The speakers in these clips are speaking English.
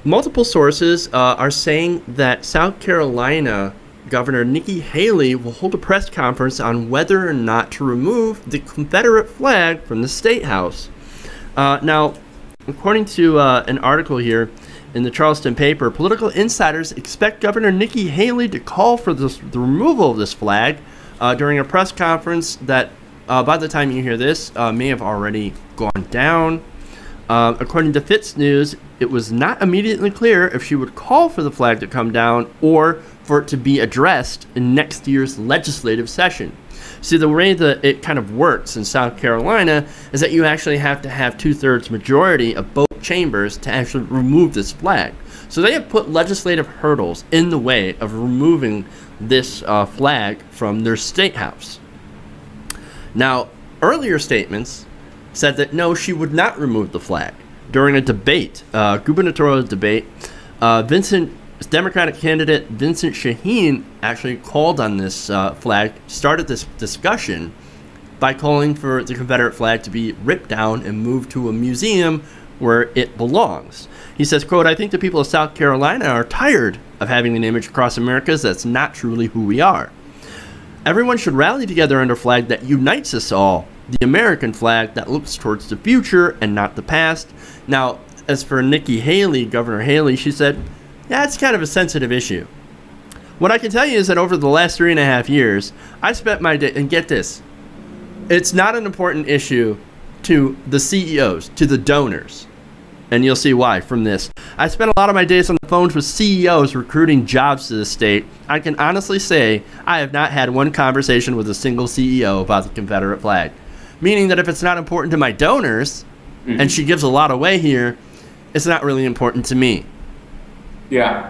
Multiple sources are saying that South Carolina Governor Nikki Haley will hold a press conference on whether or not to remove the Confederate flag from the State House. Now, according to an article here in the Charleston paper, political insiders expect Governor Nikki Haley to call for the removal of this flag during a press conference that, by the time you hear this, may have already gone down. According to Fitz News, it was not immediately clear if she would call for the flag to come down or for it to be addressed in next year's legislative session. See, the way that it kind of works in South Carolina is that you actually have to have 2/3 majority of both chambers to actually remove this flag. So they have put legislative hurdles in the way of removing this flag from their state house. Now, earlier statements said that no, she would not remove the flag. During a debate, gubernatorial debate, Democratic candidate Vincent Shaheen actually called on this flag, started this discussion by calling for the Confederate flag to be ripped down and moved to a museum where it belongs. He says, quote, "I think the people of South Carolina are tired of having an image across America that's not truly who we are. Everyone should rally together under a flag that unites us all, the American flag that looks towards the future and not the past." Now, as for Nikki Haley, Governor Haley, she said, yeah, it's kind of a sensitive issue. What I can tell you is that over the last 3.5 years, I spent my day, and get this, it's not an important issue to the CEOs, to the donors. And you'll see why from this. I spent a lot of my days on the phones with CEOs recruiting jobs to the state. I can honestly say I have not had one conversation with a single CEO about the Confederate flag. Meaning that if it's not important to my donors, and she gives a lot away here, it's not really important to me. Yeah.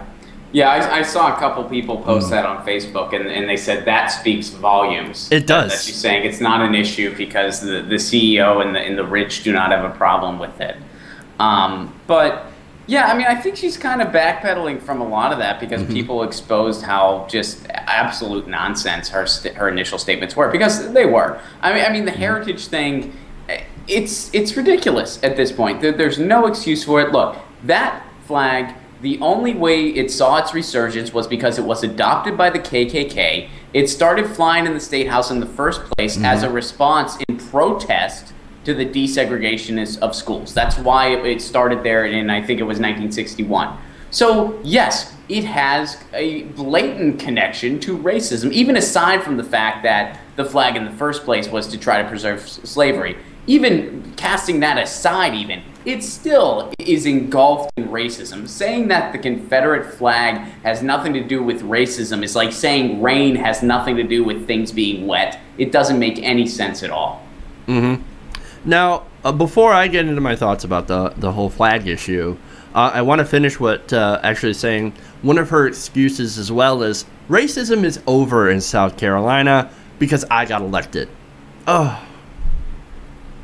Yeah, I saw a couple people post that on Facebook, and they said that speaks volumes. It does. That she's saying it's not an issue because the CEO and the rich do not have a problem with it. But, yeah, I mean, I think she's kind of backpedaling from a lot of that because people exposed how just absolute nonsense her initial statements were, because they were. I mean the heritage thing, it's ridiculous at this point. There's no excuse for it. Look, that flag, the only way it saw its resurgence was because it was adopted by the KKK. It started flying in the State House in the first place as a response in protest to the desegregation of schools. That's why it started there in, I think it was 1961. So, yes, it has a blatant connection to racism, even aside from the fact that the flag in the first place was to try to preserve slavery. Even casting that aside even, it still is engulfed in racism. Saying that the Confederate flag has nothing to do with racism is like saying rain has nothing to do with things being wet. It doesn't make any sense at all. Now, before I get into my thoughts about the whole flag issue, I want to finish what actually saying one of her excuses as well is racism is over in South Carolina because I got elected. Oh,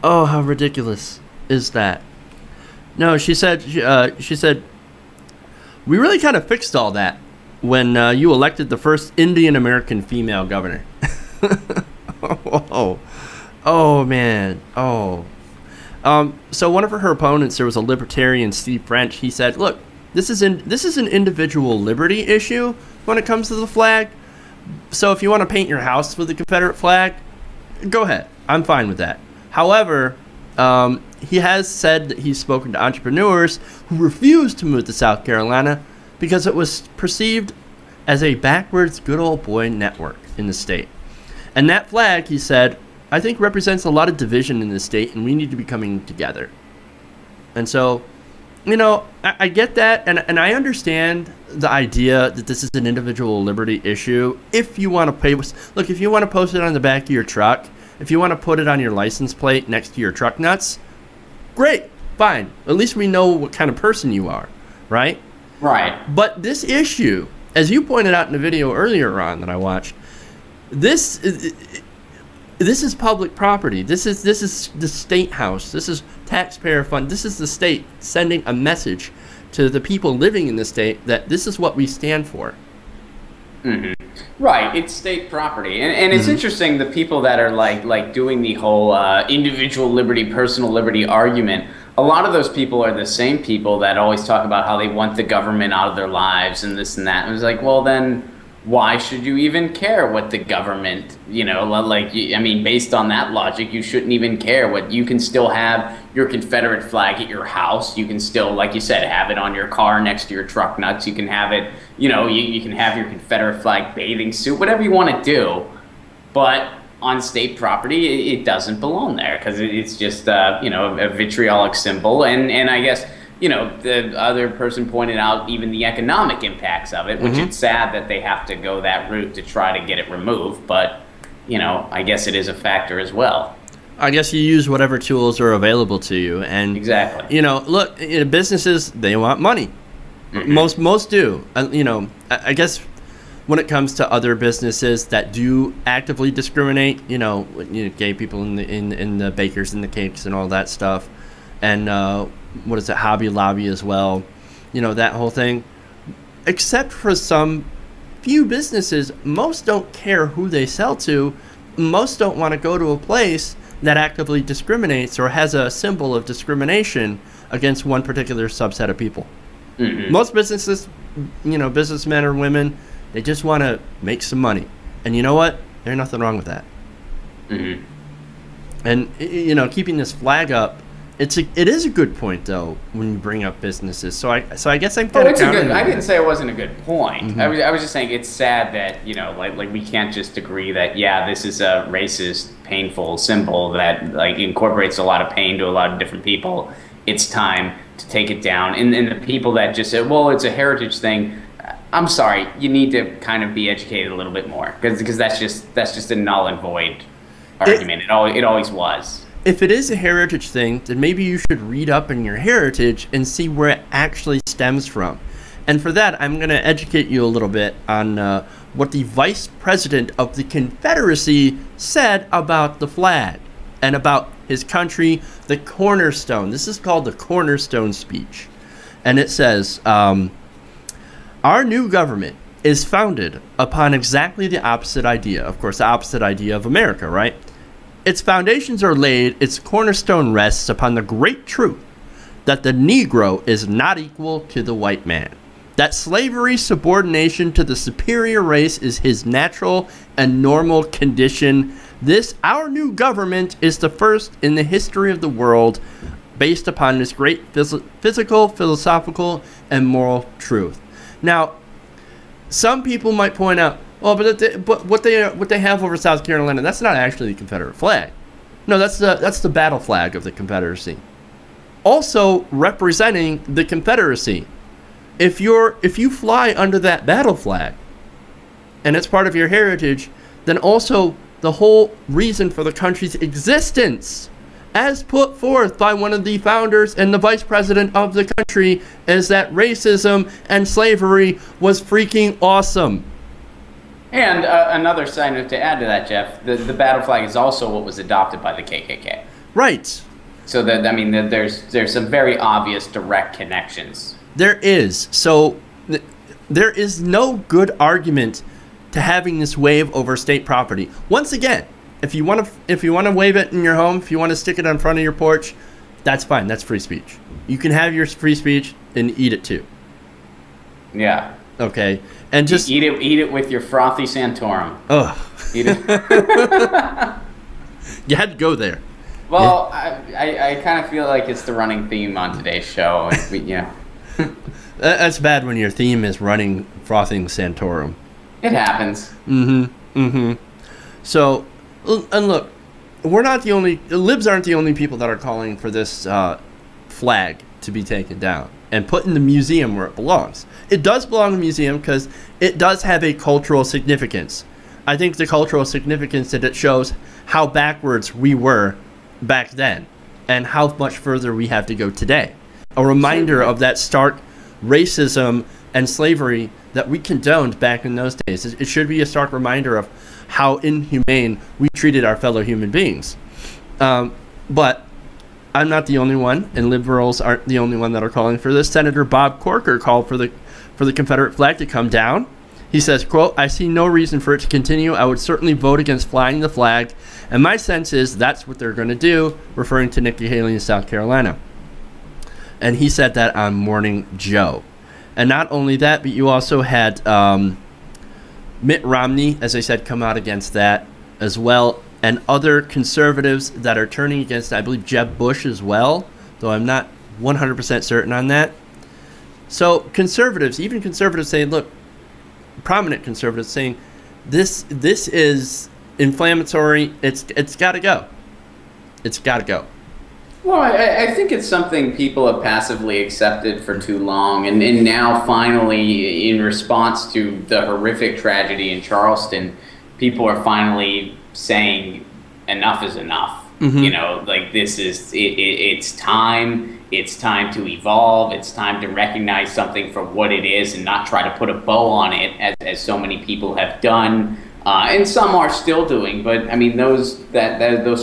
how ridiculous is that? No, she said, we really kind of fixed all that when you elected the first Indian American female governor. Oh, man. Oh. So one of her opponents, there was a libertarian, Steve French. He said, look, this is an individual liberty issue when it comes to the flag. So if you want to paint your house with the Confederate flag, go ahead. I'm fine with that. However, he has said that he's spoken to entrepreneurs who refused to move to South Carolina because it was perceived as a backwards good old boy network in the state. And that flag, he said, I think represents a lot of division in the state, and we need to be coming together. And so, you know, I get that, and I understand the idea that this is an individual liberty issue. If you want to pay, look, if you want to post it on the back of your truck, if you want to put it on your license plate next to your truck nuts, great, fine. At least we know what kind of person you are, right? Right. But this issue, as you pointed out in the video earlier on that I watched, this is public property. This is the state house. This is taxpayer fund. This is the state sending a message to the people living in the state that this is what we stand for. Right, it's state property, and it's interesting, the people that are like doing the whole individual liberty, personal liberty argument. a lot of those people are the same people that always talk about how they want the government out of their lives and this and that. And it was like, well, then why should you even care what the government, I mean, based on that logic, you shouldn't even care what you can still have your Confederate flag at your house. You can still, like you said, have it on your car next to your truck nuts. You can have it, you can have your Confederate flag bathing suit, whatever you want to do. But on state property, it doesn't belong there because it's just, a vitriolic symbol. And I guess, the other person pointed out even the economic impacts of it, which it's sad that they have to go that route to try to get it removed. But, I guess it is a factor as well. I guess you use whatever tools are available to you. And, exactly. Look, businesses, they want money. Most do. I guess when it comes to other businesses that do actively discriminate, gay people in the bakers and the cakes and all that stuff, and what is it, Hobby Lobby as well, that whole thing. Except for some few businesses, most don't care who they sell to. Most don't want to go to a place that actively discriminates or has a symbol of discrimination against one particular subset of people. Most businesses, businessmen or women, they just want to make some money. And you know what? There's nothing wrong with that. And, keeping this flag up, it is a good point, though, when you bring up businesses. So I guess I'm kind of counting. I didn't say it wasn't a good point. I was just saying it's sad that, like we can't just agree that, yeah, this is a racist, painful symbol that, incorporates a lot of pain to a lot of different people. It's time to take it down. And the people that just say, well, it's a heritage thing, I'm sorry, you need to kind of be educated a little bit more because that's just a null and void argument. It always was. If it is a heritage thing, then maybe you should read up on your heritage and see where it actually stems from. And for that, I'm going to educate you a little bit on what the Vice President of the Confederacy said about the flag and about his country, the Cornerstone. This is called the Cornerstone speech. And it says, our new government is founded upon exactly the opposite idea. Of course, the opposite idea of America, right? Its foundations are laid, its cornerstone rests upon the great truth that the Negro is not equal to the white man, that slavery subordination to the superior race is his natural and normal condition. This, our new government, is the first in the history of the world based upon this great physical, philosophical, and moral truth. Now, some people might point out, oh, but what they have over South Carolina, that's not actually the Confederate flag. No, that's the battle flag of the Confederacy. Also representing the Confederacy. If you fly under that battle flag, and it's part of your heritage, then also the whole reason for the country's existence, as put forth by one of the founders and the vice president of the country, is that racism and slavery was freaking awesome. And another side note to add to that, Jeff, the battle flag is also what was adopted by the KKK. Right. So there's some very obvious direct connections. There is. So there is no good argument to having this wave over state property. Once again, if you want to wave it in your home, if you want to stick it in front of your porch, that's fine. That's free speech. You can have your free speech and eat it too. Yeah. Okay. And just eat it with your frothy Santorum. Ugh. Eat it. You had to go there. Well, yeah. I kind of feel like it's the running theme on today's show. That's bad when your theme is running frothing Santorum. It happens. So, and look, we're not the only, libs aren't the only people that are calling for this flag to be taken down and put in the museum where it belongs. It does belong in a museum because it does have a cultural significance. I think the cultural significance that it shows how backwards we were back then and how much further we have to go today. A reminder of that stark racism and slavery that we condoned back in those days. It should be a stark reminder of how inhumane we treated our fellow human beings. But I'm not the only one, and liberals aren't the only one that are calling for this. Senator Bob Corker called for the Confederate flag to come down. He says, quote, "I see no reason for it to continue. I would certainly vote against flying the flag, and my sense is that's what they're going to do," referring to Nikki Haley in South Carolina. And he said that on Morning Joe. And not only that, but you also had Mitt Romney, as I said, come out against that as well, and other conservatives that are turning against, I believe, Jeb Bush as well, though I'm not 100% certain on that. So conservatives, even conservatives saying, look, prominent conservatives saying, this is inflammatory, it's got to go. It's got to go. Well, I think it's something people have passively accepted for too long, and now finally, in response to the horrific tragedy in Charleston, people are finally saying enough is enough. Mm-hmm. You know, like this is it's time. It's time to evolve. It's time to recognize something for what it is and not try to put a bow on it, as so many people have done. And some are still doing, but I mean, those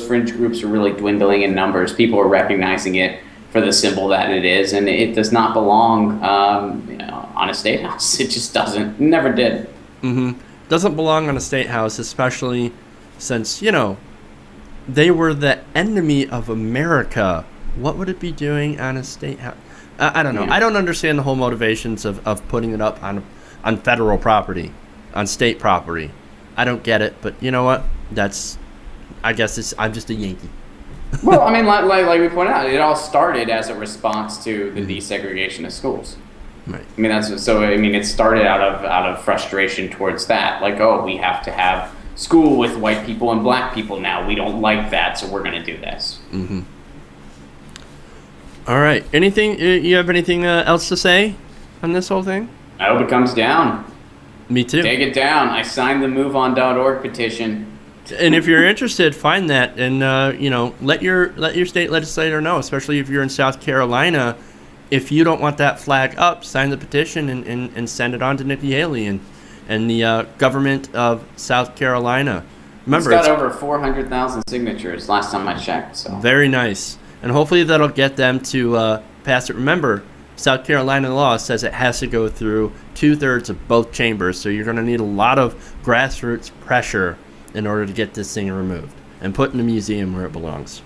fringe groups are really dwindling in numbers. People are recognizing it for the symbol that it is, and it does not belong, on a state house. It just doesn't. Never did. Mm-hmm. Doesn't belong on a state house, especially since they were the enemy of America. What would it be doing on a state house? I don't know. Yeah. I don't understand the whole motivations of putting it up on federal property, on state property. I don't get it, but you know what? I guess I'm just a Yankee. Well, I mean, like we pointed out, it all started as a response to the desegregation of schools. Right. I mean, it started out of frustration towards that. Like, oh, we have to have school with white people and black people now. We don't like that, so we're going to do this. Mm-hmm. All right. You have anything else to say on this whole thing? I hope it comes down. Me too. Take it down. I signed the MoveOn.org petition. And if you're interested, find that and let your state legislator know, especially if you're in South Carolina. If you don't want that flag up, sign the petition and send it on to Nikki Haley and the government of South Carolina. Remember, it's got over 400,000 signatures last time I checked. So very nice, and hopefully that'll get them to pass it. Remember, South Carolina law says it has to go through 2/3 of both chambers, so you're going to need a lot of grassroots pressure in order to get this thing removed and put in the museum where it belongs.